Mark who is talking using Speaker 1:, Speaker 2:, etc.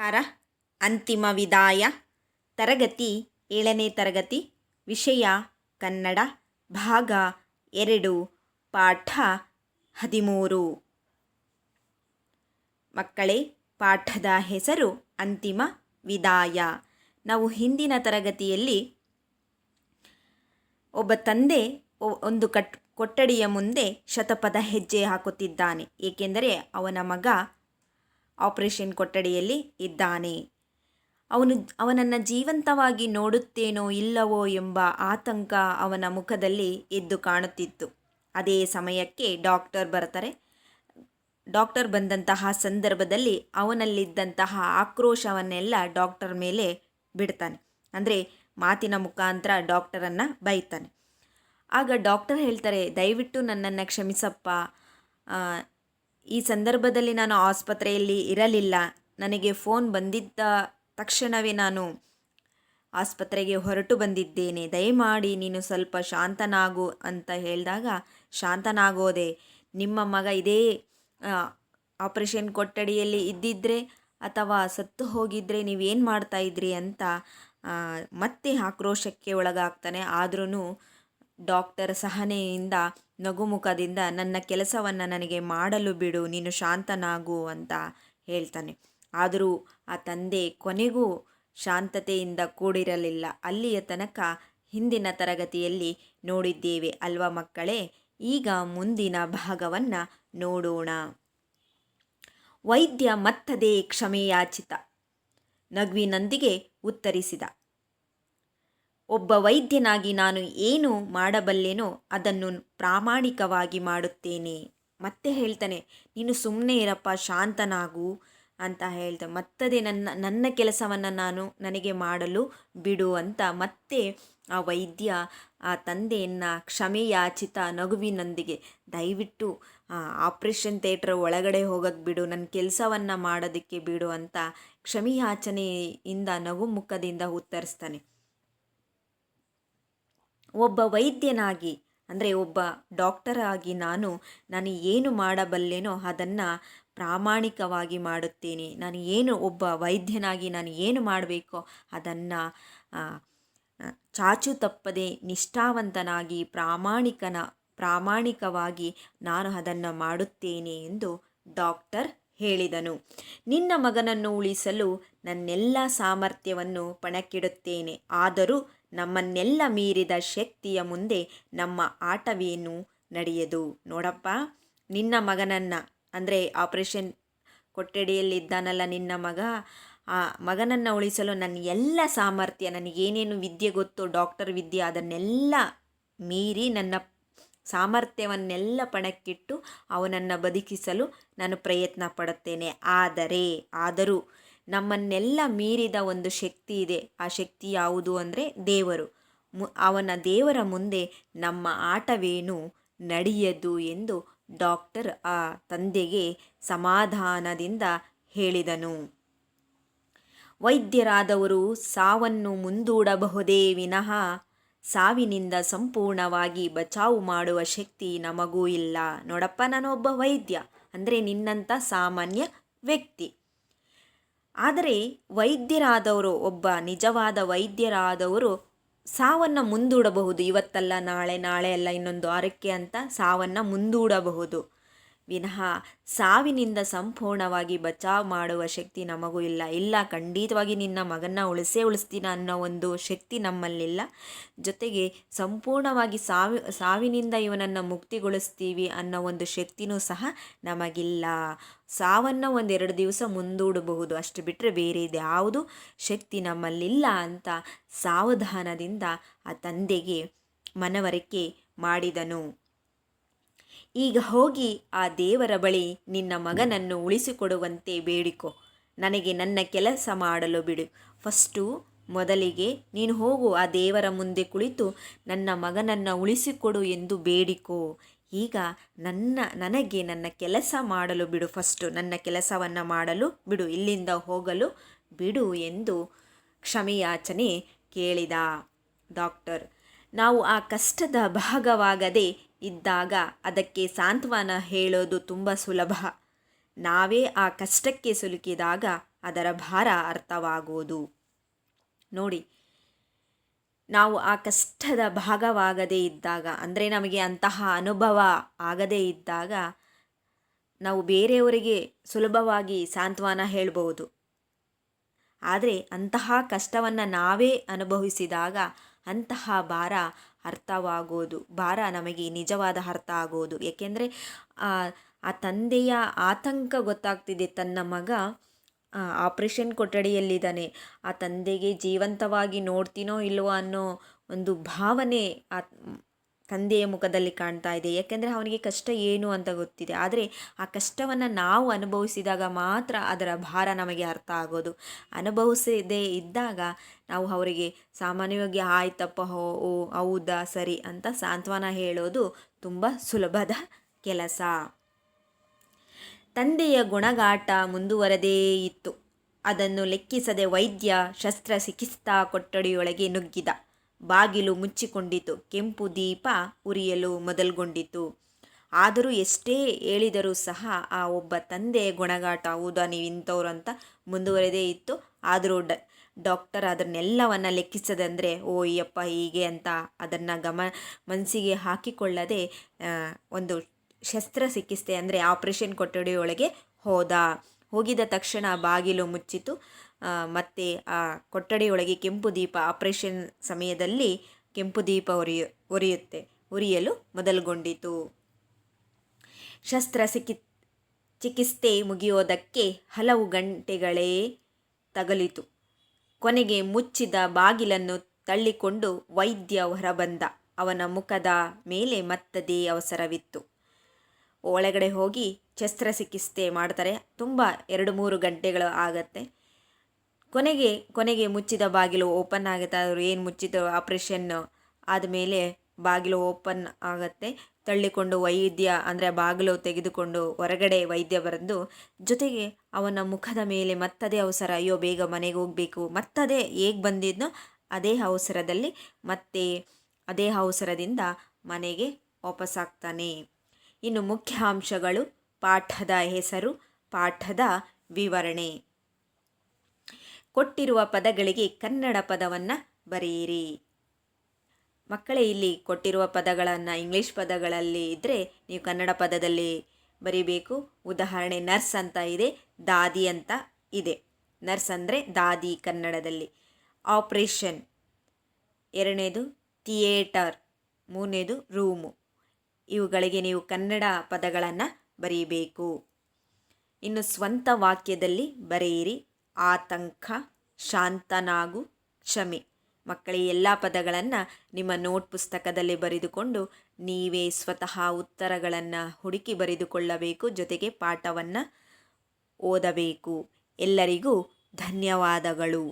Speaker 1: ನಮಸ್ಕಾರ. ಅಂತಿಮ ವಿದಾಯ. ತರಗತಿ 7ನೇ ತರಗತಿ. ವಿಷಯ ಕನ್ನಡ. ಭಾಗ 2. ಪಾಠ 13. ಮಕ್ಕಳೇ, ಪಾಠದ ಹೆಸರು ಅಂತಿಮ ವಿದಾಯ. ನಾವು ಹಿಂದಿನ ತರಗತಿಯಲ್ಲಿ ಒಬ್ಬ ತಂದೆ ಒಂದು ಕೊಠಡಿಯ ಮುಂದೆ ಶತಪಥ ಹೆಜ್ಜೆ ಹಾಕುತ್ತಿದ್ದಾನೆ, ಏಕೆಂದರೆ ಅವನ ಮಗ ಆಪರೇಷನ್ ಕೊಠಡಿಯಲ್ಲಿ ಇದ್ದಾನೆ. ಅವನನ್ನು ಜೀವಂತವಾಗಿ ನೋಡುತ್ತೇನೋ ಇಲ್ಲವೋ ಎಂಬ ಆತಂಕ ಅವನ ಮುಖದಲ್ಲಿ ಎದ್ದು ಕಾಣುತ್ತಿತ್ತು. ಅದೇ ಸಮಯಕ್ಕೆ ಡಾಕ್ಟರ್ ಬರ್ತಾರೆ. ಡಾಕ್ಟರ್ ಬಂದಂತಹ ಸಂದರ್ಭದಲ್ಲಿ ಅವನಲ್ಲಿದ್ದಂತಹ ಆಕ್ರೋಶವನ್ನೆಲ್ಲ ಡಾಕ್ಟರ್ ಮೇಲೆ ಬಿಡ್ತಾನೆ. ಅಂದರೆ ಮಾತಿನ ಮುಖಾಂತರ ಡಾಕ್ಟರನ್ನು ಬೈತಾನೆ. ಆಗ ಡಾಕ್ಟರ್ ಹೇಳ್ತಾರೆ, ದಯವಿಟ್ಟು ನನ್ನನ್ನು ಕ್ಷಮಿಸಪ್ಪ, ಈ ಸಂದರ್ಭದಲ್ಲಿ ನಾನು ಆಸ್ಪತ್ರೆಯಲ್ಲಿ ಇರಲಿಲ್ಲ. ನನಗೆ ಫೋನ್ ಬಂದಿದ್ದ ತಕ್ಷಣವೇ ನಾನು ಆಸ್ಪತ್ರೆಗೆ ಹೊರಟು ಬಂದಿದ್ದೇನೆ. ದಯಮಾಡಿ ನೀನು ಸ್ವಲ್ಪ ಶಾಂತನಾಗು ಅಂತ ಹೇಳಿದಾಗ, ಶಾಂತನಾಗೋದೆ, ನಿಮ್ಮ ಮಗ ಇದೇ ಆಪರೇಷನ್ ಕೊಠಡಿಯಲ್ಲಿ ಇದ್ದಿದ್ರೆ ಅಥವಾ ಸತ್ತು ಹೋಗಿದ್ರೆ ನೀವೇನು ಮಾಡ್ತಾಯಿದ್ರಿ ಅಂತ ಮತ್ತೆ ಆಕ್ರೋಶಕ್ಕೆ ಒಳಗಾಗ್ತಾನೆ. ಆದ್ರೂ ಡಾಕ್ಟರ್ ಸಹನೆಯಿಂದ ನಗುಮುಖದಿಂದ ನನ್ನ ಕೆಲಸವನ್ನು ನನಗೆ ಮಾಡಲು ಬಿಡು, ನೀನು ಶಾಂತನಾಗು ಅಂತ ಹೇಳ್ತಾನೆ. ಆದರೂ ಆ ತಂದೆ ಕೊನೆಗೂ ಶಾಂತತೆಯಿಂದ ಕೂಡಿರಲಿಲ್ಲ. ಅಲ್ಲಿಯ ತನಕ ಹಿಂದಿನ ತರಗತಿಯಲ್ಲಿ ನೋಡಿದ್ದೇವೆ ಅಲ್ವಾ ಮಕ್ಕಳೇ? ಈಗ ಮುಂದಿನ ಭಾಗವನ್ನು ನೋಡೋಣ. ವೈದ್ಯ ಮತ್ತದೇ ಕ್ಷಮೆಯಾಚಿತ ನಗುವಿನೊಂದಿಗೆ ಉತ್ತರಿಸಿದ. ಒಬ್ಬ ವೈದ್ಯನಾಗಿ ನಾನು ಏನು ಮಾಡಬಲ್ಲೆನೋ ಅದನ್ನು ಪ್ರಾಮಾಣಿಕವಾಗಿ ಮಾಡುತ್ತೇನೆ. ಮತ್ತೆ ಹೇಳ್ತಾನೆ, ನೀನು ಸುಮ್ಮನೆ ಇರಪ್ಪ, ಶಾಂತನಾಗು ಅಂತ ಹೇಳ್ತಾನೆ. ಮತ್ತದೇ ನನ್ನ ಕೆಲಸವನ್ನು ನನಗೆ ಮಾಡಲು ಬಿಡು ಅಂತ ಮತ್ತೆ ಆ ವೈದ್ಯ ಆ ತಂದೆಯನ್ನು ಕ್ಷಮೆಯಾಚಿತ ನಗುವಿನೊಂದಿಗೆ, ದಯವಿಟ್ಟು ಆಪ್ರೇಷನ್ ಥಿಯೇಟ್ರ್ ಒಳಗಡೆ ಹೋಗಕ್ಕೆ ಬಿಡು, ನನ್ನ ಕೆಲಸವನ್ನು ಮಾಡೋದಕ್ಕೆ ಬಿಡು ಅಂತ ಕ್ಷಮೆಯಾಚನೆಯಿಂದ ನಗುಮುಖದಿಂದ ಉತ್ತರಿಸ್ತಾನೆ. ಒಬ್ಬ ವೈದ್ಯನಾಗಿ ಅಂದರೆ ಒಬ್ಬ ಡಾಕ್ಟರ್ ಆಗಿ ನಾನು ಏನು ಮಾಡಬಲ್ಲೆನೋ ಅದನ್ನು ಪ್ರಾಮಾಣಿಕವಾಗಿ ಮಾಡುತ್ತೇನೆ. ಒಬ್ಬ ವೈದ್ಯನಾಗಿ ನಾನು ಏನು ಮಾಡಬೇಕೋ ಅದನ್ನು ಚಾಚು ತಪ್ಪದೆ ನಿಷ್ಠಾವಂತನಾಗಿ ಪ್ರಾಮಾಣಿಕವಾಗಿ ನಾನು ಅದನ್ನು ಮಾಡುತ್ತೇನೆ ಎಂದು ಡಾಕ್ಟರ್ ಹೇಳಿದನು. ನಿನ್ನ ಮಗನನ್ನು ಉಳಿಸಲು ನನ್ನೆಲ್ಲ ಸಾಮರ್ಥ್ಯವನ್ನು ಪಣಕ್ಕಿಡುತ್ತೇನೆ. ಆದರೂ ನಮ್ಮನ್ನೆಲ್ಲ ಮೀರಿದ ಶಕ್ತಿಯ ಮುಂದೆ ನಮ್ಮ ಆಟವೇನು ನಡೆಯದು. ನೋಡಪ್ಪ, ನಿನ್ನ ಮಗನನ್ನು ಅಂದರೆ ಆಪರೇಷನ್ ಕೊಠಡಿಯಲ್ಲಿದ್ದಾನಲ್ಲ ನಿನ್ನ ಮಗ, ಆ ಮಗನನ್ನು ಉಳಿಸಲು ನನ್ನ ಎಲ್ಲ ಸಾಮರ್ಥ್ಯ, ನನಗೇನೇನು ವಿದ್ಯೆ ಗೊತ್ತು, ಡಾಕ್ಟರ್ ವಿದ್ಯೆ, ಅದನ್ನೆಲ್ಲ ಮೀರಿ ನನ್ನ ಸಾಮರ್ಥ್ಯವನ್ನೆಲ್ಲ ಪಣಕ್ಕಿಟ್ಟು ಅವನನ್ನು ಬದುಕಿಸಲು ನಾನು ಪ್ರಯತ್ನ ಪಡುತ್ತೇನೆ. ಆದರೂ ನಮ್ಮನ್ನೆಲ್ಲ ಮೀರಿದ ಒಂದು ಶಕ್ತಿ ಇದೆ. ಆ ಶಕ್ತಿ ಯಾವುದು ಅಂದರೆ ದೇವರು. ದೇವರ ಮುಂದೆ ನಮ್ಮ ಆಟವೇನು ನಡೆಯದು ಎಂದು ಡಾಕ್ಟರ್ ಆ ತಂದೆಗೆ ಸಮಾಧಾನದಿಂದ ಹೇಳಿದನು. ವೈದ್ಯರಾದವರು ಸಾವನ್ನು ಮುಂದೂಡಬಹುದೇ ವಿನಃ ಸಾವಿನಿಂದ ಸಂಪೂರ್ಣವಾಗಿ ಬಚಾವು ಮಾಡುವ ಶಕ್ತಿ ನಮಗೂ ಇಲ್ಲ. ನೋಡಪ್ಪ, ನಾನು ಒಬ್ಬ ವೈದ್ಯ ಅಂದರೆ ನಿನ್ನಂಥ ಸಾಮಾನ್ಯ ವ್ಯಕ್ತಿ. ಆದರೆ ವೈದ್ಯರಾದವರು, ಒಬ್ಬ ನಿಜವಾದ ವೈದ್ಯರಾದವರು ಸಾವನ್ನು ಮುಂದೂಡಬಹುದು. ಇವತ್ತಲ್ಲ ನಾಳೆ, ನಾಳೆ ಅಲ್ಲ ಇನ್ನೊಂದು ವಾರಕ್ಕೆ ಅಂತ ಸಾವನ್ನು ಮುಂದೂಡಬಹುದು ವಿನಃ ಸಾವಿನಿಂದ ಸಂಪೂರ್ಣವಾಗಿ ಬಚಾವ್ ಮಾಡುವ ಶಕ್ತಿ ನಮಗೂ ಇಲ್ಲ. ಖಂಡಿತವಾಗಿ ನಿನ್ನ ಮಗನ್ನ ಉಳಿಸ್ತೀನಿ ಅನ್ನೋ ಒಂದು ಶಕ್ತಿ ನಮ್ಮಲ್ಲಿಲ್ಲ. ಜೊತೆಗೆ ಸಂಪೂರ್ಣವಾಗಿ ಸಾವಿನಿಂದ ಇವನನ್ನು ಮುಕ್ತಿಗೊಳಿಸ್ತೀವಿ ಅನ್ನೋ ಒಂದು ಶಕ್ತಿನೂ ಸಹ ನಮಗಿಲ್ಲ. ಸಾವನ್ನು 1-2 ದಿವಸ ಮುಂದೂಡಬಹುದು, ಅಷ್ಟು ಬಿಟ್ಟರೆ ಬೇರೆ ಯಾವುದು ಶಕ್ತಿ ನಮ್ಮಲ್ಲಿಲ್ಲ ಅಂತ ಸಾವಧಾನದಿಂದ ಆ ತಂದೆಗೆ ಮನವರಿಕೆ ಮಾಡಿದನು. ಈಗ ಹೋಗಿ ಆ ದೇವರ ಬಳಿ ನಿನ್ನ ಮಗನನ್ನು ಉಳಿಸಿಕೊಡುವಂತೆ ಬೇಡಿಕೊ. ನನಗೆ ನನ್ನ ಕೆಲಸ ಮಾಡಲು ಬಿಡು. ಮೊದಲಿಗೆ ನೀನು ಹೋಗು, ಆ ದೇವರ ಮುಂದೆ ಕುಳಿತು ನನ್ನ ಮಗನನ್ನು ಉಳಿಸಿಕೊಡು ಎಂದು ಬೇಡಿಕೊ. ಈಗ ನನಗೆ ನನ್ನ ಕೆಲಸ ಮಾಡಲು ಬಿಡು, ನನ್ನ ಕೆಲಸವನ್ನು ಮಾಡಲು ಬಿಡು, ಇಲ್ಲಿಂದ ಹೋಗಲು ಬಿಡು ಎಂದು ಕ್ಷಮೆಯಾಚನೆ ಕೇಳಿದ ಡಾಕ್ಟರ್. ನಾವು ಆ ಕಷ್ಟದ ಭಾಗವಾಗದೆ ಇದ್ದಾಗ ಅದಕ್ಕೆ ಸಾಂತ್ವನ ಹೇಳೋದು ತುಂಬ ಸುಲಭ. ನಾವೇ ಆ ಕಷ್ಟಕ್ಕೆ ಸಿಲುಕಿದಾಗ ಅದರ ಭಾರ ಅರ್ಥವಾಗುವುದು. ನೋಡಿ, ನಾವು ಆ ಕಷ್ಟದ ಭಾಗವಾಗದೇ ಇದ್ದಾಗ, ಅಂದರೆ ನಮಗೆ ಅಂತಹ ಅನುಭವ ಆಗದೇ ಇದ್ದಾಗ ನಾವು ಬೇರೆಯವರಿಗೆ ಸುಲಭವಾಗಿ ಸಾಂತ್ವನ ಹೇಳ್ಬೋದು. ಆದರೆ ಅಂತಹ ಕಷ್ಟವನ್ನು ನಾವೇ ಅನುಭವಿಸಿದಾಗ ಅಂತಹ ಭಾರ ಅರ್ಥವಾಗೋದು, ಭಾರ ನಮಗೆ ನಿಜವಾದ ಅರ್ಥ ಆಗೋದು. ಏಕೆಂದರೆ ಆ ತಂದೆಯ ಆತಂಕ ಗೊತ್ತಾಗ್ತಿದೆ. ತನ್ನ ಮಗ ಆಪ್ರೇಷನ್ ಕೊಠಡಿಯಲ್ಲಿದ್ದಾನೆ, ಆ ತಂದೆಗೆ ಜೀವಂತವಾಗಿ ನೋಡ್ತೀನೋ ಇಲ್ವೋ ಅನ್ನೋ ಒಂದು ಭಾವನೆ ಆ ತಂದೆಯ ಮುಖದಲ್ಲಿ ಕಾಣ್ತಾ ಇದೆ. ಯಾಕೆಂದರೆ ಅವನಿಗೆ ಕಷ್ಟ ಏನು ಅಂತ ಗೊತ್ತಿದೆ. ಆದರೆ ಆ ಕಷ್ಟವನ್ನು ನಾವು ಅನುಭವಿಸಿದಾಗ ಮಾತ್ರ ಅದರ ಭಾರ ನಮಗೆ ಅರ್ಥ ಆಗೋದು. ಅನುಭವಿಸದೇ ಇದ್ದಾಗ ನಾವು ಅವರಿಗೆ ಸಾಮಾನ್ಯವಾಗಿ ಆಯ್ತಪ್ಪ, ಓ ಹೌದಾ ಸರಿ ಅಂತ ಸಾಂತ್ವನ ಹೇಳೋದು ತುಂಬ ಸುಲಭದ ಕೆಲಸ. ತಂದೆಯ ಗುಣಗಾಟ ಮುಂದುವರೆದೇ ಇತ್ತು. ಅದನ್ನು ಲೆಕ್ಕಿಸದೆ ವೈದ್ಯ ಶಸ್ತ್ರಚಿಕಿತ್ಸಾ ಕೊಠಡಿಯೊಳಗೆ ನುಗ್ಗಿದ. ಬಾಗಿಲು ಮುಚ್ಚಿಕೊಂಡಿತು. ಕೆಂಪು ದೀಪ ಉರಿಯಲು ಮೊದಲುಗೊಂಡಿತು. ಆದರೂ ಎಷ್ಟೇ ಹೇಳಿದರೂ ಸಹ ಆ ಒಬ್ಬ ತಂದೆಯ ಗುಣಗಾಟ, ಹೌದಾ ನೀವು ಇಂಥವ್ರು ಅಂತ ಮುಂದುವರೆದೇ ಇತ್ತು. ಆದರೂ ಡಾಕ್ಟರ್ ಅದನ್ನೆಲ್ಲವನ್ನು ಲೆಕ್ಕಿಸದಂದರೆ ಓ ಅಯ್ಯಪ್ಪ ಹೀಗೆ ಅಂತ ಅದನ್ನು ಮನಸ್ಸಿಗೆ ಹಾಕಿಕೊಳ್ಳದೆ ಒಂದು ಶಸ್ತ್ರಚಿಕಿತ್ಸೆ ಅಂದರೆ ಆಪ್ರೇಷನ್ ಕೊಠಡಿಯೊಳಗೆ ಹೋಗಿದ ತಕ್ಷಣ ಬಾಗಿಲು ಮುಚ್ಚಿತು. ಮತ್ತು ಆ ಕೊಠಡಿಯೊಳಗೆ ಕೆಂಪು ದೀಪ, ಆಪ್ರೇಷನ್ ಸಮಯದಲ್ಲಿ ಕೆಂಪು ದೀಪ ಉರಿಯಲು ಮೊದಲುಗೊಂಡಿತು. ಚಿಕಿತ್ಸೆ ಮುಗಿಯೋದಕ್ಕೆ ಹಲವು ಗಂಟೆಗಳೇ ತಗಲಿತು. ಕೊನೆಗೆ ಮುಚ್ಚಿದ ಬಾಗಿಲನ್ನು ತಳ್ಳಿಕೊಂಡು ವೈದ್ಯ ಹೊರಬಂದ. ಅವನ ಮುಖದ ಮೇಲೆ ಮತ್ತದೇ ಅವಸರವಿತ್ತು. ಒಳಗಡೆ ಹೋಗಿ ಶಸ್ತ್ರಚಿಕಿತ್ಸೆ ಮಾಡ್ತಾರೆ. ತುಂಬ 2-3 ಗಂಟೆಗಳು ಆಗತ್ತೆ. ಕೊನೆಗೆ ಮುಚ್ಚಿದ ಬಾಗಿಲು ಓಪನ್ ಆಗುತ್ತೆ. ಅವರು ಏನು ಮುಚ್ಚಿದ ಆಪ್ರೇಷನ್ ಆದಮೇಲೆ ಬಾಗಿಲು ಓಪನ್ ಆಗುತ್ತೆ. ತಳ್ಳಿಕೊಂಡು ವೈದ್ಯ ಅಂದರೆ ಬಾಗಿಲು ತೆಗೆದುಕೊಂಡು ಹೊರಗಡೆ ವೈದ್ಯ ಬರೆದು, ಜೊತೆಗೆ ಅವನ ಮುಖದ ಮೇಲೆ ಮತ್ತದೇ ಅವಸರ, ಅಯ್ಯೋ ಬೇಗ ಮನೆಗೆ ಹೋಗಬೇಕು. ಮತ್ತದೇ ಹೇಗೆ ಬಂದಿದ್ನೋ ಅದೇ ಅವಸರದಲ್ಲಿ ಮತ್ತೆ ಅದೇ ಅವಸರದಿಂದ ಮನೆಗೆ ವಾಪಸ್ಸಾಗ್ತಾನೆ. ಇನ್ನು ಮುಖ್ಯಾಂಶಗಳು: ಪಾಠದ ಹೆಸರು, ಪಾಠದ ವಿವರಣೆ. ಕೊಟ್ಟಿರುವ ಪದಗಳಿಗೆ ಕನ್ನಡ ಪದವನ್ನು ಬರೆಯಿರಿ. ಮಕ್ಕಳೇ, ಇಲ್ಲಿ ಕೊಟ್ಟಿರುವ ಪದಗಳನ್ನು ಇಂಗ್ಲೀಷ್ ಪದಗಳಲ್ಲಿ ಇದ್ದರೆ ನೀವು ಕನ್ನಡ ಪದದಲ್ಲಿ ಬರೀಬೇಕು. ಉದಾಹರಣೆ, ನರ್ಸ್ ಅಂತ ಇದೆ, ದಾದಿ ಅಂತ ಇದೆ. ನರ್ಸ್ ಅಂದರೆ ದಾದಿ ಕನ್ನಡದಲ್ಲಿ. ಆಪ್ರೇಷನ್, 2ನೇದು ಥಿಯೇಟರ್, 3ನೇದು ರೂಮು. ಇವುಗಳಿಗೆ ನೀವು ಕನ್ನಡ ಪದಗಳನ್ನು ಬರೀಬೇಕು. ಇನ್ನು ಸ್ವಂತ ವಾಕ್ಯದಲ್ಲಿ ಬರೆಯಿರಿ. ಆತಂಕ, ಶಾಂತನಾಗು, ಕ್ಷಮೆ. ಮಕ್ಕಳೇ, ಎಲ್ಲ ಪದಗಳನ್ನು ನಿಮ್ಮ ನೋಟ್ ಪುಸ್ತಕದಲ್ಲಿ ಬರೆದುಕೊಂಡು ನೀವೇ ಸ್ವತಃ ಉತ್ತರಗಳನ್ನು ಹುಡುಕಿ ಬರೆದುಕೊಳ್ಳಬೇಕು. ಜೊತೆಗೆ ಪಾಠವನ್ನು ಓದಬೇಕು. ಎಲ್ಲರಿಗೂ ಧನ್ಯವಾದಗಳು.